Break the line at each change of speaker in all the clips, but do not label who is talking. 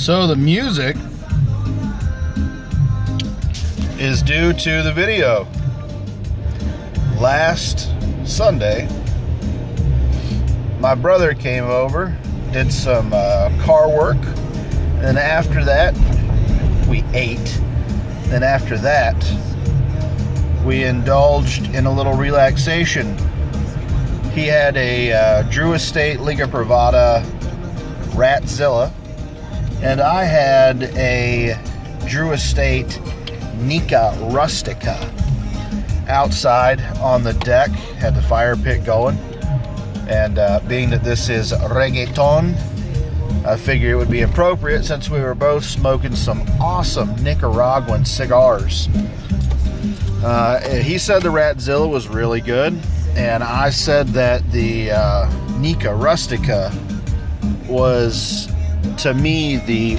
So the music is due to the video. Last Sunday, my brother came over, did some car work, and after that, we ate. Then after that, we indulged in a little relaxation. He had a Drew Estate Liga Privada Ratzilla, and I had a Drew Estate Nica Rustica outside on the deck. Had the fire pit going, and being that this is reggaeton, I figured it would be appropriate since we were both smoking some awesome Nicaraguan cigars. He said the Ratzilla was really good, and I said that the Nica Rustica was, to me, the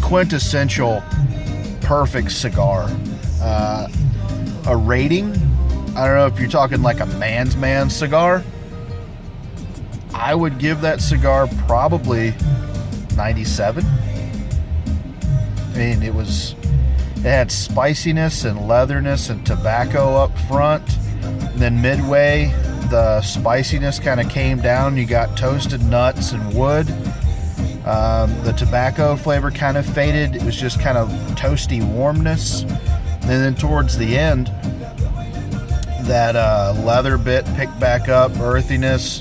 quintessential perfect cigar. A rating, I don't know if you're talking like a man's man cigar, I would give that cigar probably 97. I mean, it had spiciness and leatherness and tobacco up front, and then midway the spiciness kind of came down. You got toasted nuts and wood. The tobacco flavor kind of faded. It was just kind of toasty warmness. And then towards the end, that leather bit picked back up, earthiness,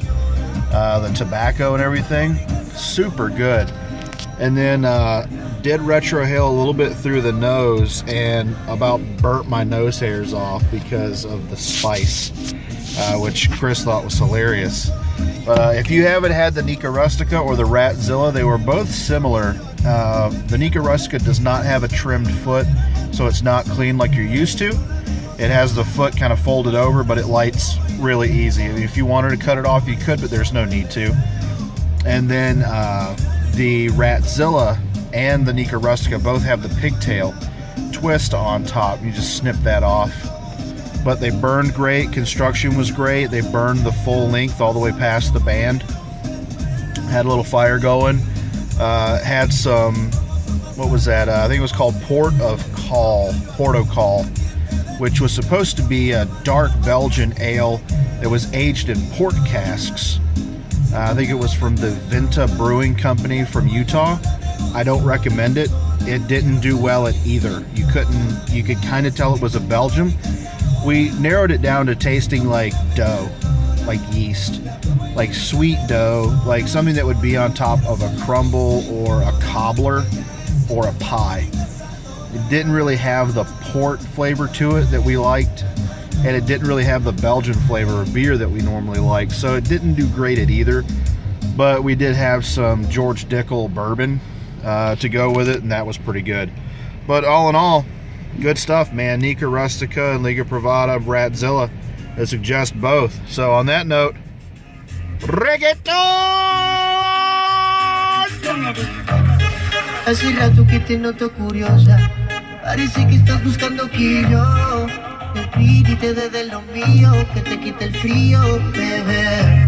the tobacco and everything. Super good. And then did retrohale a little bit through the nose and about burnt my nose hairs off because of the spice, which Chris thought was hilarious. If you haven't had the Nica Rustica or the Ratzilla, they were both similar. The Nica Rustica does not have a trimmed foot, so it's not clean like you're used to. It has the foot kind of folded over, but it lights really easy. I mean, if you wanted to cut it off, you could, but there's no need to. And then the Ratzilla and the Nica Rustica both have the pigtail twist on top. You just snip that off. But they burned great. Construction was great. They burned the full length all the way past the band. Had a little fire going. Had some, what was that? I think it was called Porto Call, which was supposed to be a dark Belgian ale that was aged in port casks. I think it was from the Vinta Brewing Company from Utah. I don't recommend it. It didn't do well at either. You could kind of tell it was a Belgian. We narrowed it down to tasting like dough, like yeast, like sweet dough, like something that would be on top of a crumble or a cobbler or a pie. It didn't really have the port flavor to it that we liked, and it didn't really have the Belgian flavor of beer that we normally like, so it didn't do great at either. But we did have some George Dickel bourbon to go with it, and that was pretty good. But all in all, good stuff, man. Nica Rustica and Liga Privada Ratzilla. I suggest both. So on that note, reggaeton!
Hace rato que te noto curiosa, parece que estás buscando que yo te pide desde lo mío, que te quite el frío, bebé.